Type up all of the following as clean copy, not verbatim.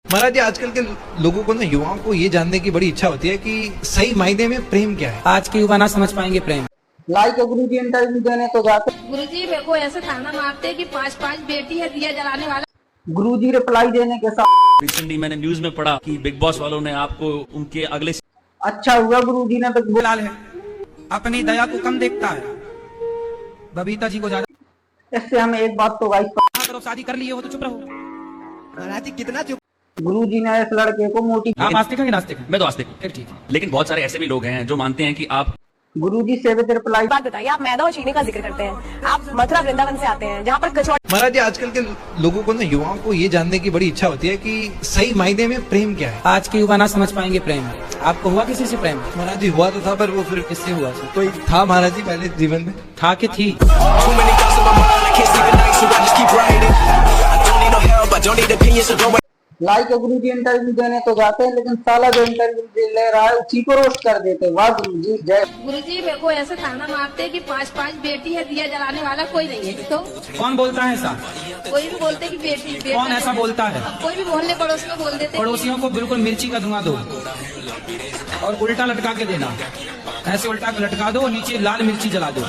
महाराज जी, आजकल के लोगों को ना, युवाओं को ये जानने की बड़ी इच्छा होती है कि सही मायने में प्रेम क्या है। आज के युवा ना समझ पाएंगे प्रेम। लाइक गुरुजी इंटरव्यू देने तो जाते, गुरुजी मेरे को ऐसे ताना मारते कि 5-5 बेटी है दिया जलाने वाला। गुरुजी रिप्लाई देने के साथ रिसेंटली मैंने न्यूज में पढ़ा कि बिग बॉस वालों ने आपको उनके अगले अच्छा हुआ गुरुजी ने बिग बॉस लाल है, अपनी दया को कम देखता है, बबीता जी को ज्यादा। इससे हमें एक बात तो गाइस करो, शादी कर लिए हो तो चुप रहो। महाराज जी कितना चुप। गुरुजी ने इस लड़के को मोटिवेट, आप आस्तिक हैं कि नास्तिक हैं? मैं तो आस्तिक हूँ, फिर ठीक है। लेकिन बहुत सारे ऐसे भी लोग हैं जो मानते हैं कि आप गुरुजी से विद रिप्लाई बात बताइए, आप मैदा और चीनी का जिक्र करते हैं, आप मथुरा वृंदावन से आते हैं जहाँ पर कचौड़ी। महाराज जी, आजकल के लोगों को ना, युवाओं को ये जानने की बड़ी इच्छा होती है कि सही मायने में प्रेम क्या है। आज के युवा ना समझ पाएंगे प्रेम। आपको हुआ किसी से प्रेम? महाराज जी, हुआ तो था, पर वो फिर किससे हुआ? कोई था महाराज जी पहले जीवन में। था कि थी? लाइक गुरुजी इंटरव्यू देने तो जाते हैं, लेकिन साला जो इंटरव्यू ले रहा है उसी को रोस्ट कर देते हैं। वाह गुरुजी जय। गुरुजी मेरे को ऐसे ताना मारते कि 5-5 बेटी है दिया जलाने वाला कोई नहीं है। तो कौन बोलता है ऐसा? कोई भी बोलते कि बेटी कौन ऐसा बोलता है? अब कोई भी मोहल्ले पड़ोस में बोल देते। पड़ोसियों को बिल्कुल मिर्ची का धुआं दो और उल्टा लटका के देना। ऐसे उल्टा के लटका दो, नीचे लाल मिर्ची जला दो।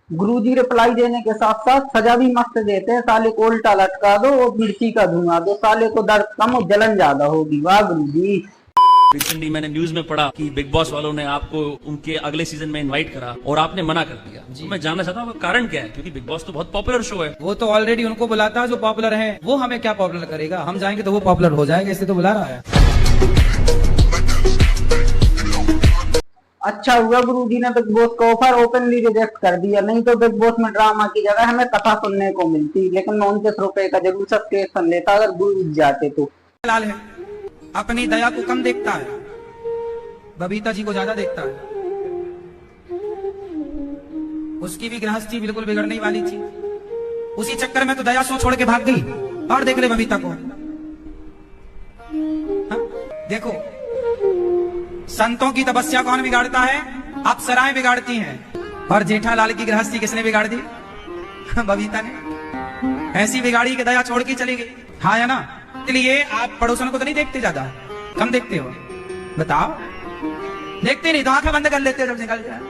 गुरुजी रिप्लाई देने के साथ साथ सजा भी मस्त देते हैं। साले को उल्टा लटका दो और मिर्ची का धुआं दो, साले को दर्द कम और जलन ज्यादा होगी। वाह गुरुजी। रिसेंटली मैंने न्यूज में पढ़ा कि बिग बॉस वालों ने आपको उनके अगले सीजन में इनवाइट करा और आपने मना कर दिया। तो मैं जानना चाहता हूँ कारण क्या है, क्योंकि बिग बॉस तो बहुत पॉपुलर शो है। वो तो ऑलरेडी उनको बुलाता है जो पॉपुलर है, वो हमें क्या पॉपुलर करेगा? हम जाएंगे तो वो पॉपुलर हो जाएगा, इसलिए तो बुला रहा है। अच्छा हुआ गुरुजी ने बिग बॉस को ऑफर ओपनली रिजेक्ट कर दिया, नहीं तो बिग बॉस में ड्रामा की जगह हमें कथा सुनने को मिलती। लेकिन 29 रुपए का जरूर सब्सक्रिप्शन लेता अगर गुरु जाते तो। लाल है, अपनी दया को कम देखता है, बबीता जी को ज्यादा देखता है। उसकी भी गृहस्थी बिल्कुल बिगड़ने वाली थी, उसी चक्कर में तो दया सो छोड़ के भाग गई। और देख ले बबीता को। हाँ? देखो, संतों की तपस्या कौन बिगाड़ता है? अप्सराएं बिगाड़ती हैं। और जेठालाल की गृहस्थी किसने बिगाड़ दी? बबीता ने। ऐसी बिगाड़ी कि दया छोड़ के चली गई। हाँ या ना? इसलिए आप पड़ोसन को तो नहीं देखते, ज्यादा कम देखते हो। बताओ, देखते नहीं तो आंखें बंद कर लेते हो जब निकल जाए।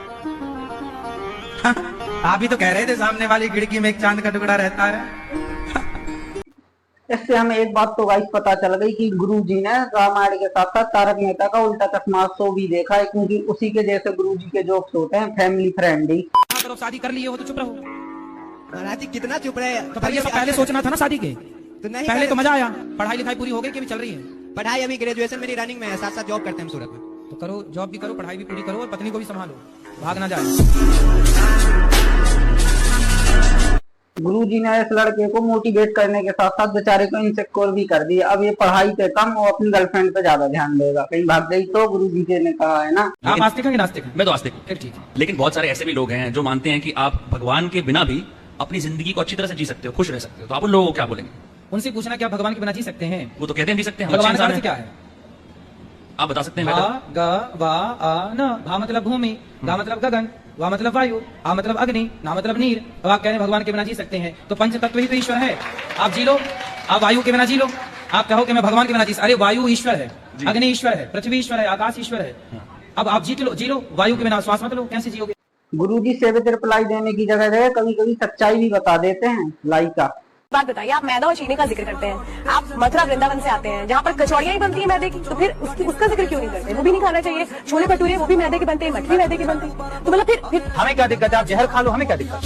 आप ही तो कह रहे थे सामने वाली खिड़की में एक चांद का टुकड़ा रहता है। इससे हमें एक बात तो गाइस पता चल गई कि गुरुजी ने रामायण के साथ साथ तारक मेहता का उल्टा चश्मा शो भी देखा है, क्योंकि उसी के जैसे गुरुजी के जोक्स होते हैं फैमिली फ्रेंडली। करो, शादी कर लिए हो तो चुप रहो। महाराज जी कितना चुप रहे। तो फिर ये सब पहले सोचना था ना शादी के। तो नहीं, पहले तो मजा आया। पढ़ाई लिखाई पूरी हो गई कि अभी चल रही है? पढ़ाई अभी ग्रेजुएशन मेरी रनिंग में है, साथ साथ जॉब करते हैं हम सूरत में। तो करो, जॉब भी करो, पढ़ाई भी पूरी करो और पत्नी को भी संभालो, भाग ना जाए। गुरुजी ने इस लड़के को मोटिवेट करने के साथ साथ बेचारे को इनसिक्योर भी कर दिया। अब ये पढ़ाई पे कम और अपनी गर्लफ्रेंड पे ज्यादा ध्यान देगा, कहीं भाग गई तो गुरुजी ने कहा है ना। आप आस्तिक हैं कि नास्तिक हैं? मैं तो आस्तिक हूँ, फिर ठीक है। लेकिन बहुत सारे ऐसे भी लोग हैं जो मानते हैं कि आप भगवान के बिना भी अपनी जिंदगी को अच्छी तरह से जी सकते हो, खुश रह सकते हो। तो आप उन लोगों को क्या बोलेंगे? उनसे पूछना क्या भगवान के बिना जी सकते हैं? वो तो कहते हैं जी सकते हैं, हम अच्छे भगवान का इंसान अर्थ हैं। क्या है? आप बता सकते हैं भा, मैडम? ग, वा, आ, न। भा मतलब भूमि, गा मतलब गगन, वा मतलब वायु, आ मतलब अग्नि, ना मतलब नीर। अब आप कह रहे हैं भगवान के बिना जी सकते हैं, तो पंच तत्व ही तो ईश्वर है। आप जी लो, आप वायु के बिना जी लो। आप कहो कि मैं भगवान के बिना जी, अरे वायु ईश्वर है, अग्नि ईश्वर है, पृथ्वी ईश्वर है, आकाश ईश्वर है। अब आप जी लो वायु के बिना, श्वास मत लो, कैसे जियोगे? गुरुजी से विद रिप्लाई देने की जगह कभी कभी सच्चाई भी बता देते हैं। लाइक का बात बताइए, आप मैदा और चीनी का जिक्र करते हैं, आप मथुरा वृंदावन से आते हैं जहाँ पर कचौड़ियाँ ही बनती है मैदे की, तो फिर उसका जिक्र क्यों नहीं करते? वो भी नहीं खाना चाहिए। छोले भटूरे वो भी मैदे के बनते हैं, मठरी मैदे की बनती है, तो मतलब फिर हमें क्या दिक्कत है? आप जहर खा लो, हमें क्या दिक्कत?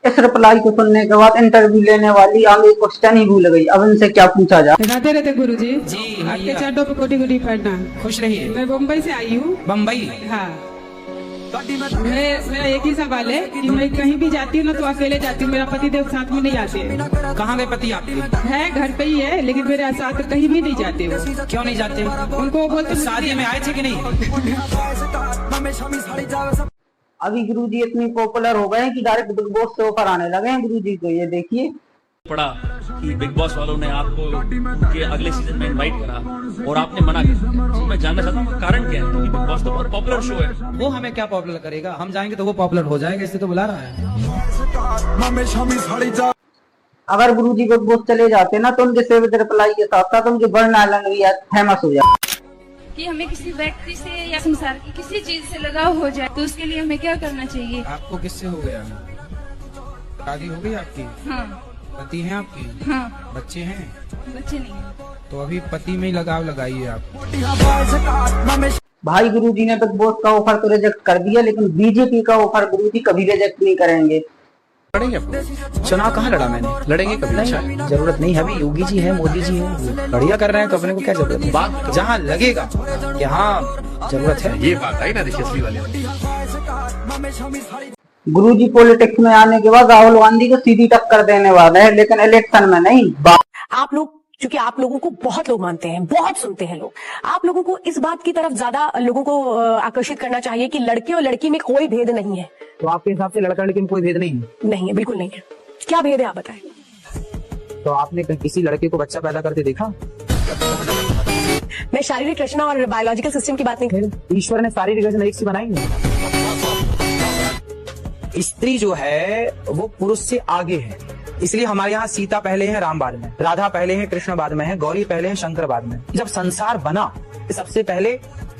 इस रिप्लाई को सुनने के बाद इंटरव्यू लेने वाली आगे क्वेश्चन ही भूल गई। अब इनसे क्या पूछा जाए? राधे राधे गुरुजी। जी, आपके चरणों पे कोटि कोटि प्रणाम। खुश रहिए। मैं मुंबई से आई हूँ। बम्बई? हाँ, मेरा एक ही सवाल है कि मैं कहीं भी जाती हूँ ना तो अकेले जाती हूँ, मेरा पति देव साथ में नहीं आते। कहाँ गए पति आपके? है घर पे ही है, लेकिन मेरे साथ कहीं भी नहीं जाते वो। क्यों नहीं जाते? उनको बोलते शादी में आए थे कि नहीं? अभी गुरुजी इतनी पॉपुलर हो गए हैं कि डायरेक्ट बिग बॉस से ऑफर आने लगे हैं गुरुजी को। ये देखिए, पढ़ा कि बिग बॉस वालों ने आपको उनके अगले सीजन में इनवाइट करा और आपने मना कर दिया। तो मैं जानना चाहता हूँ कारण क्या है, क्योंकि बिग बॉस तो बहुत पॉपुलर शो है। वो हमें क्या पॉपुलर करेगा, हम जाएंगे तो वो पॉपुलर हो जाएगा, इससे तो बुला रहा है। अगर गुरुजी बिग बॉस चले जाते ना तो उनके सेव रिप्लाई के साथ साथ उनके बर्न आइलैंड भी फेमस हो जाए। कि हमें किसी व्यक्ति से या संसार की किसी चीज से लगाव हो जाए तो उसके लिए हमें क्या करना चाहिए? आपको किससे हो गया? शादी हो गई आपकी? हाँ। पति हैं आपके? हाँ। बच्चे हैं? बच्चे नहीं हैं। तो अभी पति में ही लगाव लगाइए आप। भाई गुरुजी ने बिग बॉस का ऑफर तो रिजेक्ट कर दिया, लेकिन बीजेपी का ऑफर गुरुजी कभी रिजेक्ट नहीं करेंगे। लड़ेंगे अपने चुनाव कहाँ लड़ा मैंने, लड़ेंगे कभी? अच्छा जरूरत नहीं है, अभी योगी जी है, मोदी जी है, बढ़िया कर रहे हैं, तो अपने को क्या जरूरत है? बात जहाँ लगेगा कि हाँ जरूरत है, ये बात आई ना ऋषि वाले। गुरुजी पॉलिटिक्स में आने के बाद राहुल गांधी को सीधी टक्कर देने वाले हैं, लेकिन इलेक्शन में नहीं। आप लोग, क्योंकि आप लोगों को बहुत लोग मानते हैं, बहुत सुनते हैं लोग, आप लोगों को इस बात की तरफ ज्यादा लोगों को आकर्षित करना चाहिए कि लड़के और लड़की में कोई भेद नहीं है। तो आपके हिसाब से लड़का लड़की में कोई भेद नहीं है? नहीं है, बिल्कुल नहीं है। क्या भेद है आप बताएं? तो आपने किसी लड़के को बच्चा पैदा करते देखा? मैं शारीरिक रचना और बायोलॉजिकल सिस्टम की बात नहीं कर रही। ईश्वर ने शारीरिक रचना एक सी बनाई है। स्त्री जो है वो पुरुष से आगे है, इसलिए हमारे यहाँ सीता पहले है, राम बाद में, राधा पहले है, कृष्ण बाद में है, गौरी पहले है, शंकर बाद में। जब संसार बना तो सबसे पहले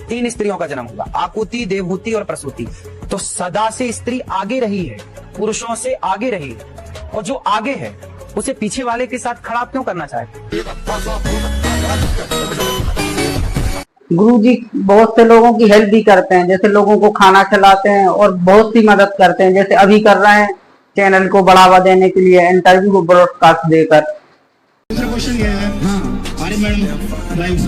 3 स्त्रियों का जन्म हुआ, आकुति, देवहूति और प्रसूति। तो सदा से स्त्री आगे रही है, पुरुषों से आगे रही है, और जो आगे है उसे पीछे वाले के साथ खड़ा क्यों करना चाहते? गुरुजी बहुत से लोगों की हेल्प भी करते हैं, जैसे लोगों को खाना खिलाते हैं और बहुत सी मदद करते हैं, जैसे अभी कर रहे हैं चैनल को बढ़ावा देने के लिए इंटरव्यू को ब्रॉडकास्ट देकर। दूसरा क्वेश्चन ये है, अरे मैडम वाइफ,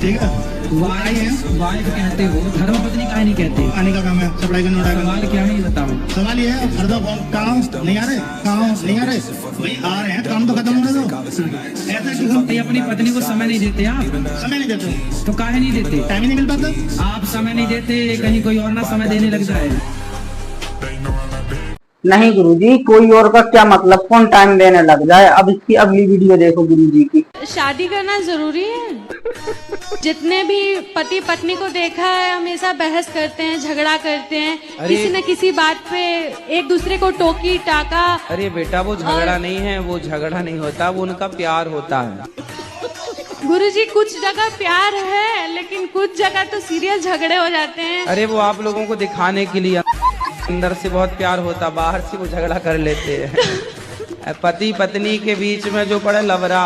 ठीक है, वाइफ कहते हो, धर्मपत्नी काहे नहीं कहते? आने का काम है, सप्लाई करना होगा। सवाल क्या है ये बताओ। सवाल ये है, हर दफा काम नहीं आ रहे, काम नहीं आ रहे, भाई आ रहे हैं, काम तो खत्म हो रहे। तो ऐसा क्यों? अपनी पत्नी को समय नहीं देते आप? समय नहीं देते तो काहे नहीं देते? टाइम ही नहीं मिल पाता। आप समय नहीं देते, कहीं कोई और ना समय देने लग जाए। नहीं गुरुजी, कोई और का क्या मतलब, कौन टाइम देने लग जाए। अब इसकी अगली वीडियो देखो गुरुजी की। शादी करना जरूरी है? जितने भी पति पत्नी को देखा है हमेशा बहस करते हैं, झगड़ा करते हैं, किसी न किसी बात पे एक दूसरे को टोकी टाका। अरे बेटा वो झगड़ा नहीं है, वो झगड़ा नहीं होता, वो उनका प्यार होता है। गुरुजी कुछ जगह प्यार है, लेकिन कुछ जगह तो सीरियस झगड़े हो जाते हैं। अरे वो आप लोगों को दिखाने के लिए, अंदर से बहुत प्यार होता, बाहर से वो झगड़ा कर लेते हैं। पति पत्नी के बीच में जो पड़े लवरा।